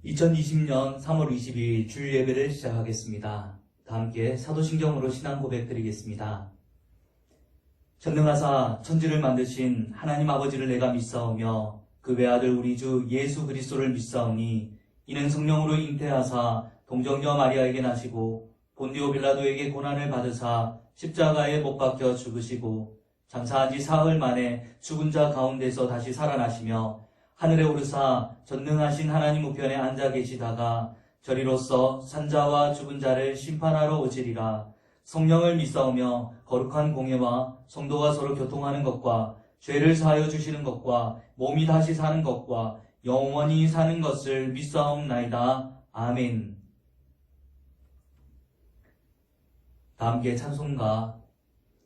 2020년 3월 22일 주일 예배를 시작하겠습니다. 다 함께 사도신경으로 신앙 고백 드리겠습니다. 전능하사 천지를 만드신 하나님 아버지를 내가 믿사오며 그 외아들 우리 주 예수 그리스도를 믿사오니 이는 성령으로 잉태하사 동정녀 마리아에게 나시고 본디오 빌라도에게 고난을 받으사 십자가에 못 박혀 죽으시고 장사한 지 사흘 만에 죽은 자 가운데서 다시 살아나시며 하늘에 오르사 전능하신 하나님 우편에 앉아 계시다가 저리로서 산자와 죽은 자를 심판하러 오시리라. 성령을 믿사오며 거룩한 공예와 성도가 서로 교통하는 것과 죄를 사하여 주시는 것과 몸이 다시 사는 것과 영원히 사는 것을 믿사옵나이다. 아멘. 다 함께 찬송가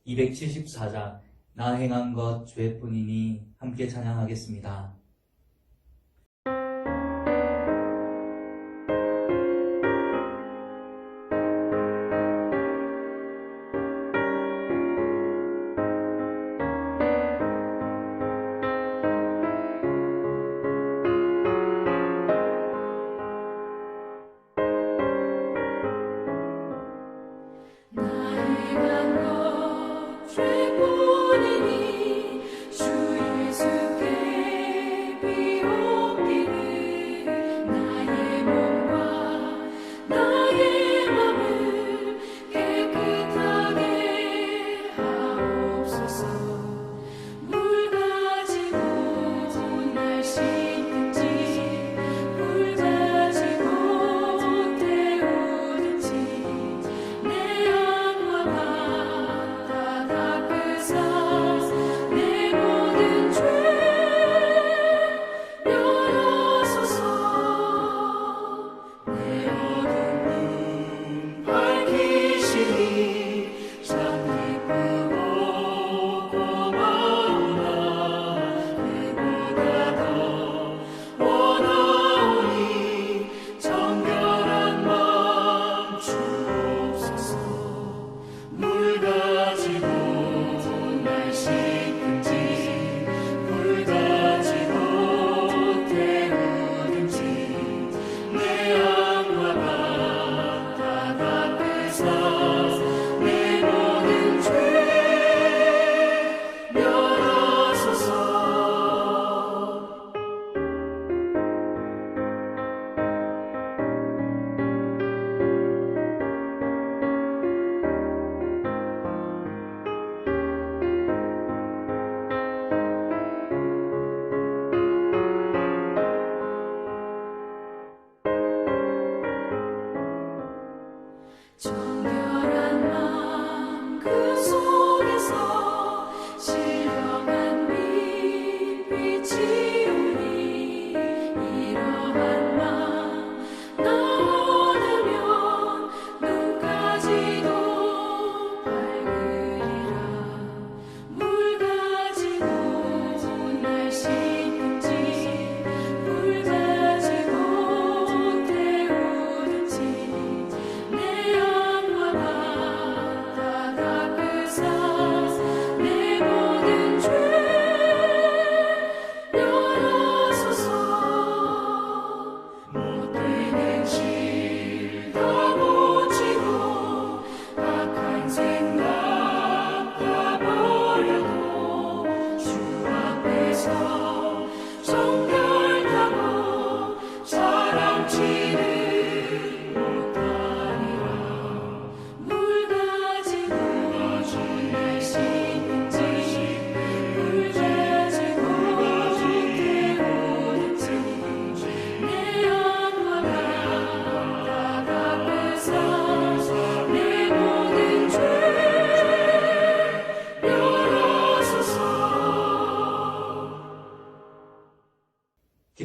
274장 나 행한 것 죄뿐이니 함께 찬양하겠습니다.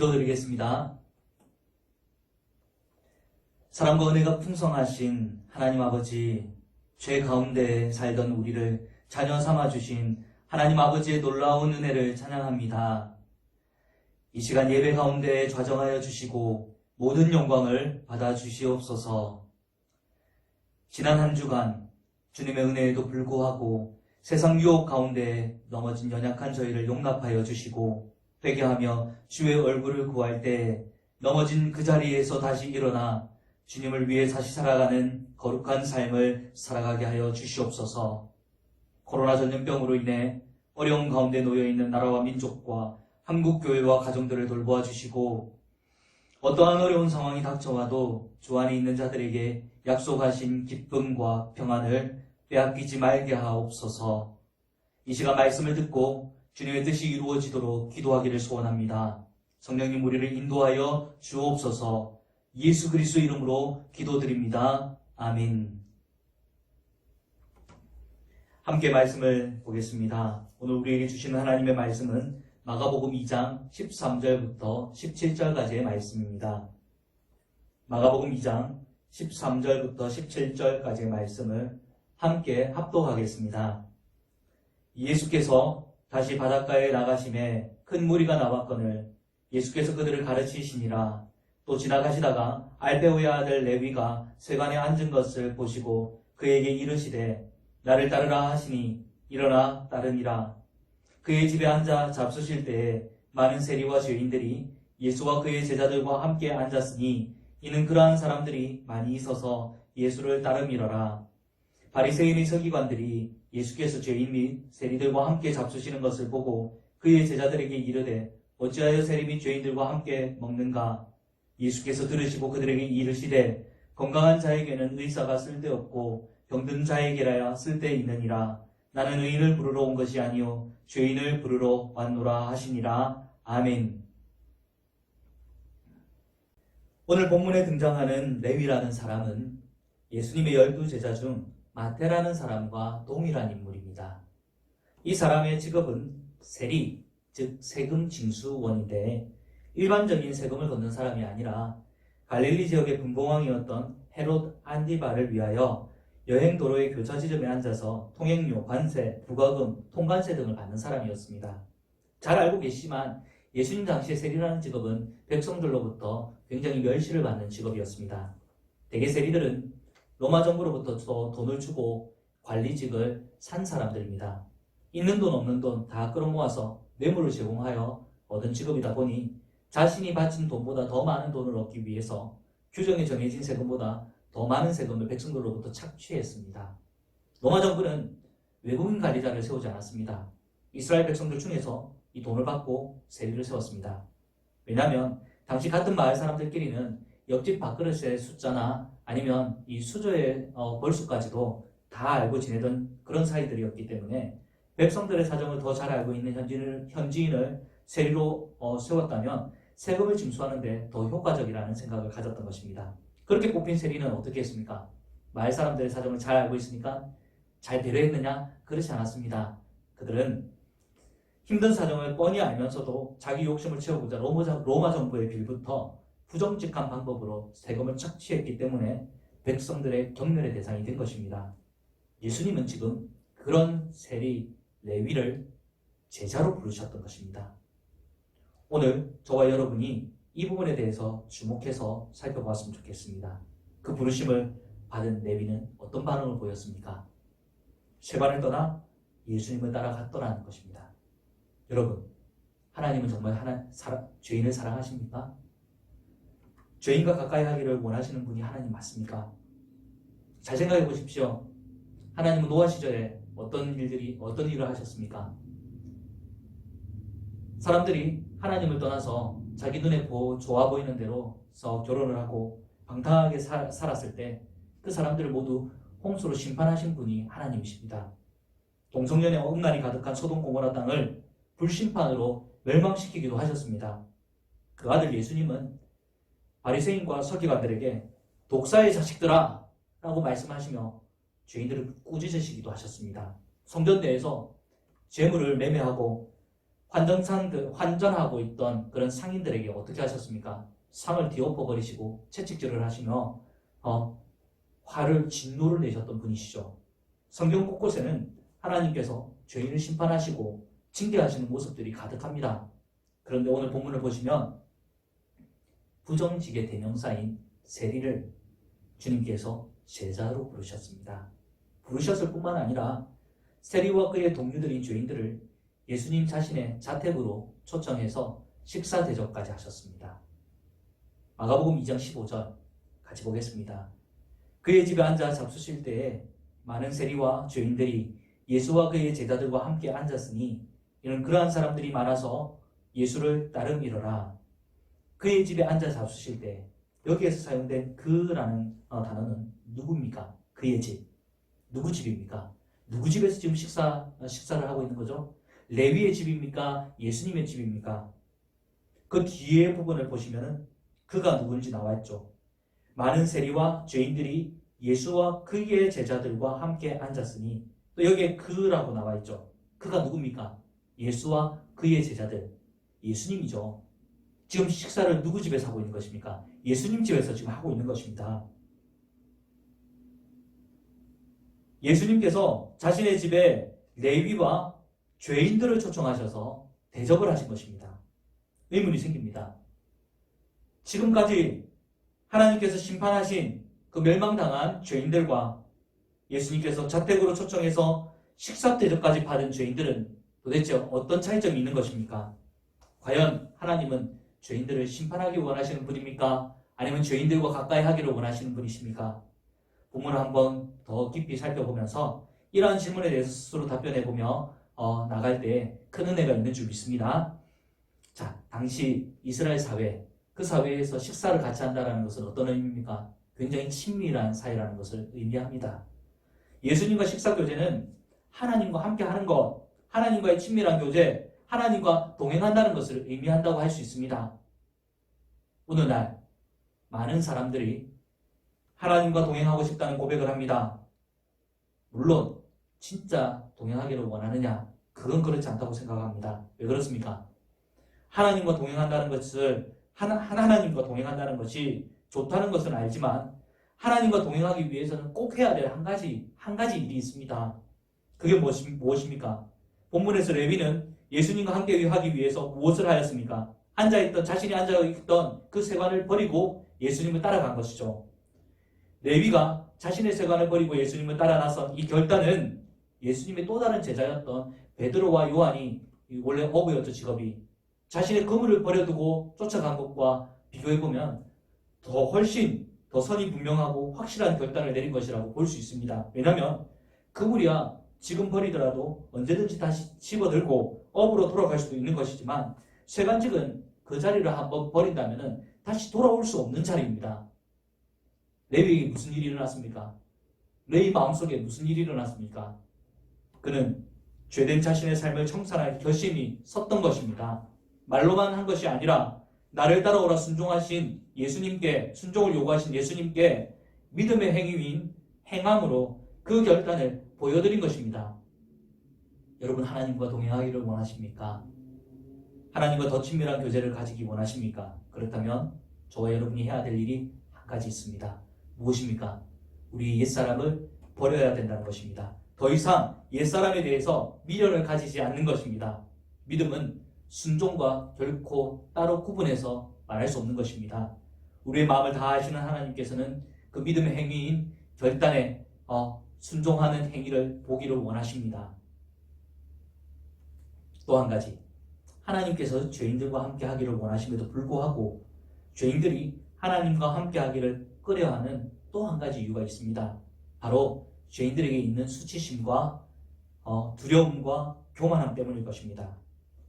기도드리겠습니다. 사랑과 은혜가 풍성하신 하나님 아버지, 죄 가운데 살던 우리를 자녀 삼아주신 하나님 아버지의 놀라운 은혜를 찬양합니다. 이 시간 예배 가운데 좌정하여 주시고 모든 영광을 받아 주시옵소서. 지난 한 주간 주님의 은혜에도 불구하고 세상 유혹 가운데 넘어진 연약한 저희를 용납하여 주시고 회개하며 주의 얼굴을 구할 때 넘어진 그 자리에서 다시 일어나 주님을 위해 다시 살아가는 거룩한 삶을 살아가게 하여 주시옵소서. 코로나 전염병으로 인해 어려운 가운데 놓여있는 나라와 민족과 한국교회와 가정들을 돌보아 주시고, 어떠한 어려운 상황이 닥쳐와도 주 안에 있는 자들에게 약속하신 기쁨과 평안을 빼앗기지 말게 하옵소서. 이 시간 말씀을 듣고 주님의 뜻이 이루어지도록 기도하기를 소원합니다. 성령님 우리를 인도하여 주옵소서. 예수 그리스도 이름으로 기도드립니다. 아멘. 함께 말씀을 보겠습니다. 오늘 우리에게 주시는 하나님의 말씀은 마가복음 2장 13절부터 17절까지의 말씀입니다. 마가복음 2장 13절부터 17절까지의 말씀을 함께 합독하겠습니다. 예수께서 다시 바닷가에 나가심에 큰 무리가 나왔거늘 예수께서 그들을 가르치시니라. 또 지나가시다가 알페오의 아들 레위가 세관에 앉은 것을 보시고 그에게 이르시되 나를 따르라 하시니 일어나 따르니라. 그의 집에 앉아 잡수실 때에 많은 세리와 죄인들이 예수와 그의 제자들과 함께 앉았으니 이는 그러한 사람들이 많이 있어서 예수를 따름이러라. 바리새인의 서기관들이 예수께서 죄인 및 세리들과 함께 잡수시는 것을 보고 그의 제자들에게 이르되 어찌하여 세리 및 죄인들과 함께 먹는가? 예수께서 들으시고 그들에게 이르시되 건강한 자에게는 의사가 쓸데없고 병든 자에게라야 쓸데있느니라. 나는 의인을 부르러 온 것이 아니요 죄인을 부르러 왔노라 하시니라. 아멘. 오늘 본문에 등장하는 레위라는 사람은 예수님의 12제자 중 마태라는 사람과 동일한 인물입니다. 이 사람의 직업은 세리, 즉 세금 징수원인데 일반적인 세금을 걷는 사람이 아니라 갈릴리 지역의 분봉왕이었던 헤롯 안디바를 위하여 여행 도로의 교차 지점에 앉아서 통행료, 관세, 부과금, 통관세 등을 받는 사람이었습니다. 잘 알고 계시지만 예수님 당시의 세리라는 직업은 백성들로부터 굉장히 멸시를 받는 직업이었습니다. 대개 세리들은 로마 정부로부터 돈을 주고 관리직을 산 사람들입니다. 있는 돈 없는 돈 다 끌어모아서 뇌물을 제공하여 얻은 직업이다 보니 자신이 바친 돈보다 더 많은 돈을 얻기 위해서 규정에 정해진 세금보다 더 많은 세금을 백성들로부터 착취했습니다. 로마 정부는 외국인 관리자를 세우지 않았습니다. 이스라엘 백성들 중에서 이 돈을 받고 세리를 세웠습니다. 왜냐하면 당시 같은 마을 사람들끼리는 옆집 밥그릇의 숫자나 아니면 이 수저의 벌수까지도 다 알고 지내던 그런 사이들이었기 때문에 백성들의 사정을 더 잘 알고 있는 현지인을 세리로 세웠다면 세금을 징수하는데 더 효과적이라는 생각을 가졌던 것입니다. 그렇게 뽑힌 세리는 어떻게 했습니까? 마을 사람들의 사정을 잘 알고 있으니까 잘 배려했느냐? 그렇지 않았습니다. 그들은 힘든 사정을 뻔히 알면서도 자기 욕심을 채우고자 로마 정부의 빌부터 부정직한 방법으로 세금을 착취했기 때문에 백성들의 경멸의 대상이 된 것입니다. 예수님은 지금 그런 세리 레위를 제자로 부르셨던 것입니다. 오늘 저와 여러분이 이 부분에 대해서 주목해서 살펴보았으면 좋겠습니다. 그 부르심을 받은 레위는 어떤 반응을 보였습니까? 쇠반을 떠나 예수님을 따라갔더라는 것입니다. 여러분, 하나님은 정말 죄인을 사랑하십니까? 죄인과 가까이 하기를 원하시는 분이 하나님 맞습니까? 잘 생각해 보십시오. 하나님은 노아 시절에 어떤 일을 하셨습니까? 사람들이 하나님을 떠나서 자기 눈에 좋아 보이는 대로 결혼을 하고 방탕하게 살았을 때 그 사람들을 모두 홍수로 심판하신 분이 하나님이십니다. 동성연의 음란이 가득한 소돔 고모라 땅을 불심판으로 멸망시키기도 하셨습니다. 그 아들 예수님은 바리새인과 서기관들에게 독사의 자식들아 라고 말씀하시며 죄인들을 꾸짖으시기도 하셨습니다. 성전 내에서 재물을 매매하고 환전하고 있던 그런 상인들에게 어떻게 하셨습니까? 상을 뒤엎어버리시고 채찍질을 하시며 진노를 내셨던 분이시죠. 성경 곳곳에는 하나님께서 죄인을 심판하시고 징계하시는 모습들이 가득합니다. 그런데 오늘 본문을 보시면 부정직의 대명사인 세리를 주님께서 제자로 부르셨습니다. 부르셨을 뿐만 아니라 세리와 그의 동료들인 죄인들을 예수님 자신의 자택으로 초청해서 식사 대접까지 하셨습니다. 마가복음 2장 15절 같이 보겠습니다. 그의 집에 앉아 잡수실 때에 많은 세리와 죄인들이 예수와 그의 제자들과 함께 앉았으니 이는 그러한 사람들이 많아서 예수를 따름이러라. 그의 집에 앉아 잡수실 때, 여기에서 사용된 그라는 단어는 누구입니까? 그의 집. 누구 집입니까? 누구 집에서 지금 식사를 하고 있는 거죠? 레위의 집입니까? 예수님의 집입니까? 그 뒤에 부분을 보시면은 그가 누구인지 나와 있죠. 많은 세리와 죄인들이 예수와 그의 제자들과 함께 앉았으니, 또 여기에 그라고 나와 있죠. 그가 누굽니까? 예수와 그의 제자들. 예수님이죠. 지금 식사를 누구 집에서 하고 있는 것입니까? 예수님 집에서 지금 하고 있는 것입니다. 예수님께서 자신의 집에 레위와 죄인들을 초청하셔서 대접을 하신 것입니다. 의문이 생깁니다. 지금까지 하나님께서 심판하신 그 멸망당한 죄인들과 예수님께서 자택으로 초청해서 식사 대접까지 받은 죄인들은 도대체 어떤 차이점이 있는 것입니까? 과연 하나님은 죄인들을 심판하기 원하시는 분입니까? 아니면 죄인들과 가까이 하기를 원하시는 분이십니까? 본문을 한번 더 깊이 살펴보면서 이러한 질문에 대해서 스스로 답변해보며 나갈 때 큰 은혜가 있는 줄 믿습니다. 자, 당시 이스라엘 사회, 그 사회에서 식사를 같이 한다는 것은 어떤 의미입니까? 굉장히 친밀한 사이라는 것을 의미합니다. 예수님과 식사 교제는 하나님과 함께 하는 것, 하나님과의 친밀한 교제, 하나님과 동행한다는 것을 의미한다고 할 수 있습니다. 오늘날 많은 사람들이 하나님과 동행하고 싶다는 고백을 합니다. 물론 진짜 동행하기를 원하느냐? 그건 그렇지 않다고 생각합니다. 왜 그렇습니까? 하나님과 동행한다는 것을 하나님과 동행한다는 것이 좋다는 것은 알지만 하나님과 동행하기 위해서는 꼭 해야 될 한 가지 일이 있습니다. 그게 무엇입니까? 본문에서 레위는 예수님과 함께 하기 위해서 무엇을 하였습니까? 자신이 앉아있던 그 세관을 버리고 예수님을 따라간 것이죠. 레위가 자신의 세관을 버리고 예수님을 따라 나선 이 결단은 예수님의 또 다른 제자였던 베드로와 요한이, 원래 어부였죠, 직업이. 자신의 그물을 버려두고 쫓아간 것과 비교해보면 훨씬 더 선이 분명하고 확실한 결단을 내린 것이라고 볼 수 있습니다. 왜냐하면 그물이야 지금 버리더라도 언제든지 다시 집어들고 업으로 돌아갈 수도 있는 것이지만 쇠관직은 그 자리를 한번 버린다면 다시 돌아올 수 없는 자리입니다. 레위에게 무슨 일이 일어났습니까? 레위 마음속에 무슨 일이 일어났습니까? 그는 죄된 자신의 삶을 청산할 결심이 섰던 것입니다. 말로만 한 것이 아니라 나를 따라오라 순종하신 예수님께, 순종을 요구하신 예수님께 믿음의 행위인 행함으로 그 결단을 보여드린 것입니다. 여러분, 하나님과 동행하기를 원하십니까? 하나님과 더 친밀한 교제를 가지기 원하십니까? 그렇다면 저와 여러분이 해야 될 일이 한 가지 있습니다. 무엇입니까? 우리 옛사람을 버려야 된다는 것입니다. 더 이상 옛사람에 대해서 미련을 가지지 않는 것입니다. 믿음은 순종과 결코 따로 구분해서 말할 수 없는 것입니다. 우리의 마음을 다하시는 하나님께서는 그 믿음의 행위인 결단에 순종하는 행위를 보기를 원하십니다. 또 한 가지, 하나님께서 죄인들과 함께 하기를 원하심에도 불구하고 죄인들이 하나님과 함께 하기를 꺼려하는 또 한 가지 이유가 있습니다. 바로 죄인들에게 있는 수치심과 두려움과 교만함 때문일 것입니다.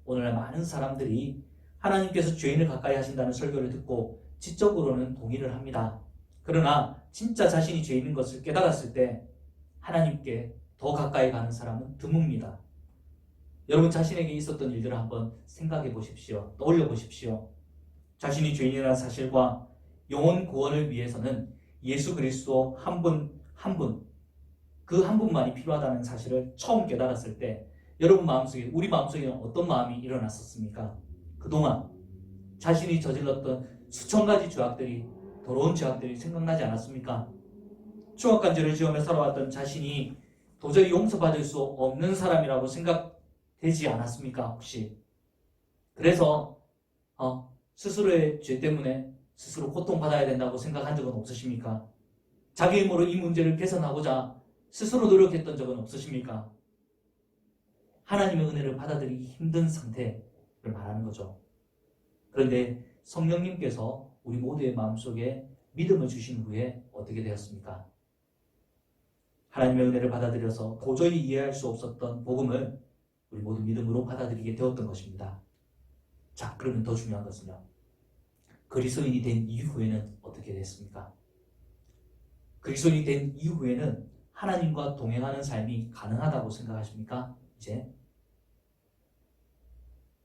오늘날 많은 사람들이 하나님께서 죄인을 가까이 하신다는 설교를 듣고 지적으로는 동의를 합니다. 그러나 진짜 자신이 죄인인 것을 깨달았을 때 하나님께 더 가까이 가는 사람은 드뭅니다. 여러분 자신에게 있었던 일들을 한번 생각해 보십시오. 떠올려 보십시오. 자신이 죄인이라는 사실과 영혼 구원을 위해서는 예수 그리스도 한 분, 그 한 분만이 필요하다는 사실을 처음 깨달았을 때 여러분 마음속에, 우리 마음속에는 어떤 마음이 일어났었습니까? 그동안 자신이 저질렀던 수천 가지 죄악들이, 더러운 죄악들이 생각나지 않았습니까? 추악간죄를 지으며 살아왔던 자신이 도저히 용서받을 수 없는 사람이라고 생각되지 않았습니까? 혹시? 그래서 스스로의 죄 때문에 스스로 고통받아야 된다고 생각한 적은 없으십니까? 자기 힘으로 이 문제를 개선하고자 스스로 노력했던 적은 없으십니까? 하나님의 은혜를 받아들이기 힘든 상태를 말하는 거죠. 그런데 성령님께서 우리 모두의 마음속에 믿음을 주신 후에 어떻게 되었습니까? 하나님의 은혜를 받아들여서 도저히 이해할 수 없었던 복음을 우리 모두 믿음으로 받아들이게 되었던 것입니다. 자, 그러면 더 중요한 것은요. 그리스도인이 된 이후에는 어떻게 됐습니까? 그리스도인이 된 이후에는 하나님과 동행하는 삶이 가능하다고 생각하십니까? 이제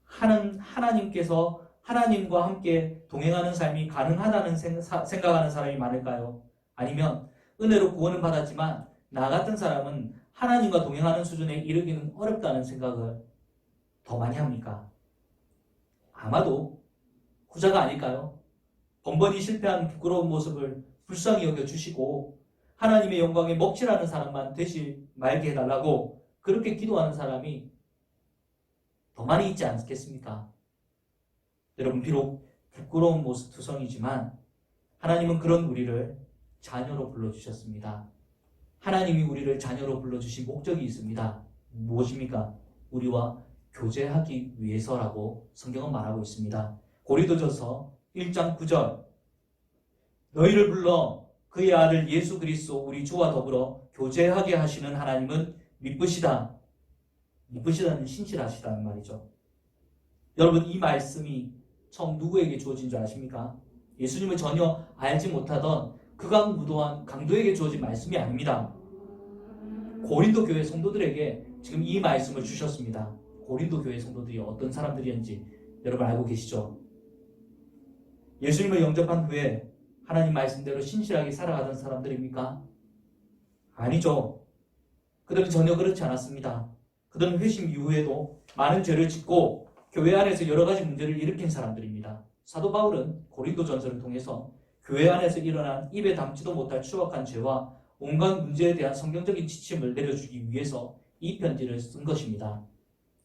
하나님께서 하나님과 함께 동행하는 삶이 가능하다는 생각하는 사람이 많을까요? 아니면 은혜로 구원은 받았지만 나 같은 사람은 하나님과 동행하는 수준에 이르기는 어렵다는 생각을 더 많이 합니까? 아마도 후자가 아닐까요? 번번이 실패한 부끄러운 모습을 불쌍히 여겨주시고 하나님의 영광에 먹칠하는 사람만 되지 말게 해달라고 그렇게 기도하는 사람이 더 많이 있지 않겠습니까? 여러분, 비록 부끄러운 모습 투성이지만 하나님은 그런 우리를 자녀로 불러주셨습니다. 하나님이 우리를 자녀로 불러주신 목적이 있습니다. 무엇입니까? 우리와 교제하기 위해서라고 성경은 말하고 있습니다. 고린도전서 1장 9절 너희를 불러 그의 아들 예수 그리스도 우리 주와 더불어 교제하게 하시는 하나님은 미쁘시다. 미쁘시다는 신실하시다는 말이죠. 여러분, 이 말씀이 처음 누구에게 주어진 줄 아십니까? 예수님을 전혀 알지 못하던 극악무도한 강도에게 주어진 말씀이 아닙니다. 고린도 교회 성도들에게 지금 이 말씀을 주셨습니다. 고린도 교회 성도들이 어떤 사람들이었는지 여러분 알고 계시죠? 예수님을 영접한 후에 하나님 말씀대로 신실하게 살아가던 사람들입니까? 아니죠. 그들은 전혀 그렇지 않았습니다. 그들은 회심 이후에도 많은 죄를 짓고 교회 안에서 여러 가지 문제를 일으킨 사람들입니다. 사도 바울은 고린도전서를 통해서 교회 안에서 일어난 입에 담지도 못할 추악한 죄와 온갖 문제에 대한 성경적인 지침을 내려주기 위해서 이 편지를 쓴 것입니다.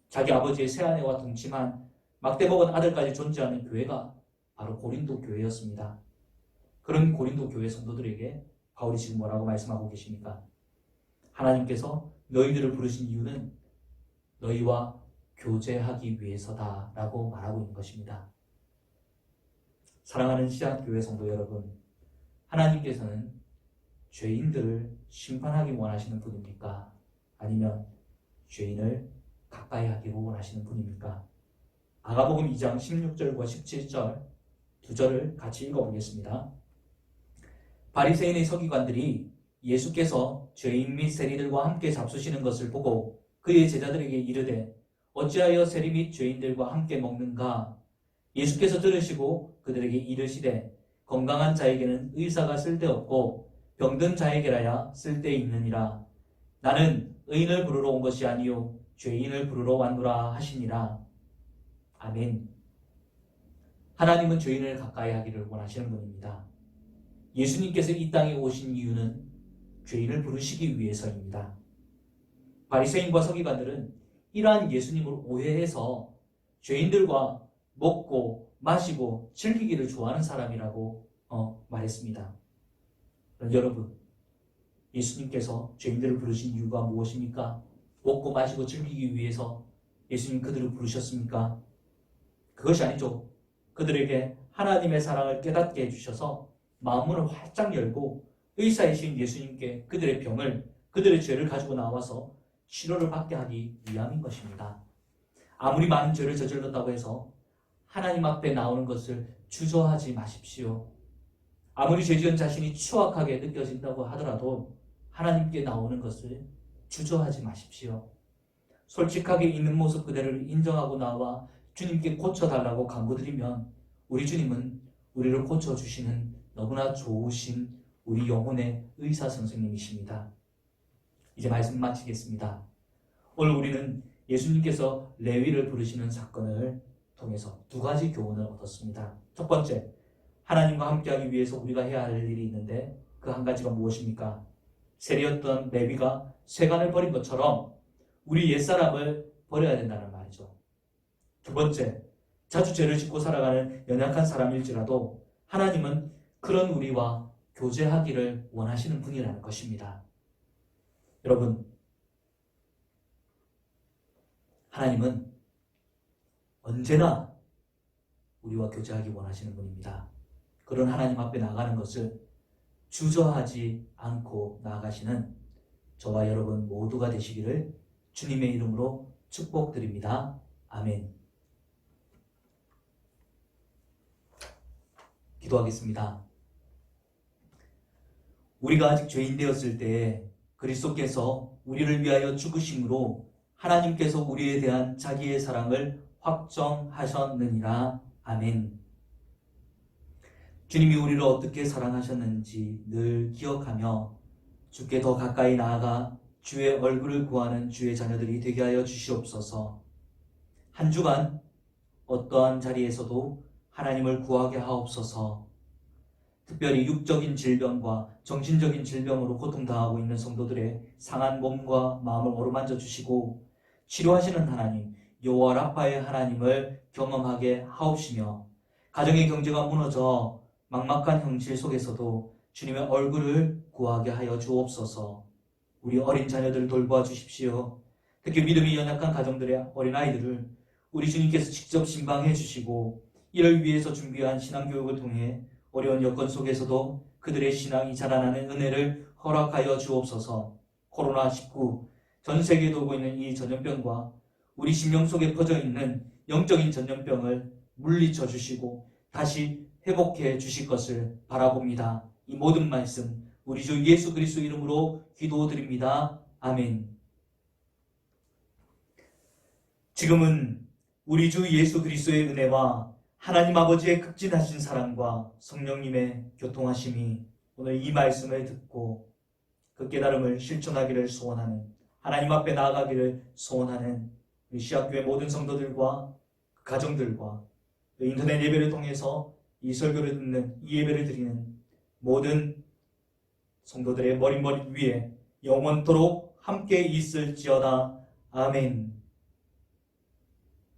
자기 아버지의 새아내와 동침한 막대먹은 아들까지 존재하는 교회가 바로 고린도 교회였습니다. 그런 고린도 교회 성도들에게 바울이 지금 뭐라고 말씀하고 계십니까? 하나님께서 너희들을 부르신 이유는 너희와 교제하기 위해서다라고 말하고 있는 것입니다. 사랑하는 시작교회 성도 여러분, 하나님께서는 죄인들을 심판하기 원하시는 분입니까? 아니면 죄인을 가까이 하기를 원하시는 분입니까? 마가복음 2장 16절과 17절 두 절을 같이 읽어보겠습니다. 바리새인의 서기관들이 예수께서 죄인 및 세리들과 함께 잡수시는 것을 보고 그의 제자들에게 이르되 어찌하여 세리 및 죄인들과 함께 먹는가? 예수께서 들으시고 그들에게 이르시되 건강한 자에게는 의사가 쓸데없고 병든 자에게라야 쓸데있느니라. 나는 의인을 부르러 온 것이 아니요 죄인을 부르러 왔노라 하시니라. 아멘. 하나님은 죄인을 가까이 하기를 원하시는 분입니다. 예수님께서 이 땅에 오신 이유는 죄인을 부르시기 위해서입니다. 바리새인과 서기관들은 이러한 예수님을 오해해서 죄인들과 먹고 마시고 즐기기를 좋아하는 사람이라고 말했습니다. 여러분, 예수님께서 죄인들을 부르신 이유가 무엇입니까? 먹고 마시고 즐기기 위해서 예수님 그들을 부르셨습니까? 그것이 아니죠. 그들에게 하나님의 사랑을 깨닫게 해주셔서 마음문을 활짝 열고 의사이신 예수님께 그들의 병을, 그들의 죄를 가지고 나와서 치료를 받게 하기 위함인 것입니다. 아무리 많은 죄를 저질렀다고 해서 하나님 앞에 나오는 것을 주저하지 마십시오. 아무리 죄 지은 자신이 추악하게 느껴진다고 하더라도 하나님께 나오는 것을 주저하지 마십시오. 솔직하게 있는 모습 그대를 인정하고 나와 주님께 고쳐달라고 간구드리면 우리 주님은 우리를 고쳐주시는 너무나 좋으신 우리 영혼의 의사 선생님이십니다. 이제 말씀 마치겠습니다. 오늘 우리는 예수님께서 레위를 부르시는 사건을 통해서 두 가지 교훈을 얻었습니다. 첫 번째, 하나님과 함께하기 위해서 우리가 해야 할 일이 있는데 그 한 가지가 무엇입니까? 세리였던 레위가 세간을 버린 것처럼 우리 옛사람을 버려야 된다는 말이죠. 두 번째, 자주 죄를 짓고 살아가는 연약한 사람일지라도 하나님은 그런 우리와 교제하기를 원하시는 분이라는 것입니다. 여러분, 하나님은 언제나 우리와 교제하기 원하시는 분입니다. 그런 하나님 앞에 나가는 것을 주저하지 않고 나아가시는 저와 여러분 모두가 되시기를 주님의 이름으로 축복드립니다. 아멘. 기도하겠습니다. 우리가 아직 죄인 되었을 때 그리스도께서 우리를 위하여 죽으심으로 하나님께서 우리에 대한 자기의 사랑을 확정하셨느니라. 아멘. 주님이 우리를 어떻게 사랑하셨는지 늘 기억하며 주께 더 가까이 나아가 주의 얼굴을 구하는 주의 자녀들이 되게 하여 주시옵소서. 한 주간 어떠한 자리에서도 하나님을 구하게 하옵소서. 특별히 육적인 질병과 정신적인 질병으로 고통당하고 있는 성도들의 상한 몸과 마음을 어루만져 주시고 치료하시는 하나님, 여호와 라파의 하나님을 경험하게 하옵시며 가정의 경제가 무너져 막막한 현실 속에서도 주님의 얼굴을 구하게 하여 주옵소서. 우리 어린 자녀들을 돌보아 주십시오. 특히 믿음이 연약한 가정들의 어린아이들을 우리 주님께서 직접 신방해 주시고 이를 위해서 준비한 신앙교육을 통해 어려운 여건 속에서도 그들의 신앙이 자라나는 은혜를 허락하여 주옵소서. 코로나19 전 세계에 돌고 있는 이 전염병과 우리 심령 속에 퍼져 있는 영적인 전염병을 물리쳐 주시고 다시 회복해 주실 것을 바라봅니다. 이 모든 말씀 우리 주 예수 그리스도 이름으로 기도드립니다. 아멘. 지금은 우리 주 예수 그리스도의 은혜와 하나님 아버지의 극진하신 사랑과 성령님의 교통하심이 오늘 이 말씀을 듣고 그 깨달음을 실천하기를 소원하는, 하나님 앞에 나아가기를 소원하는 우리 시학교의 모든 성도들과 가정들과 인터넷 예배를 통해서 이 설교를 듣는, 이 예배를 드리는 모든 성도들의 머릿머리 위에 영원토록 함께 있을지어다. 아멘.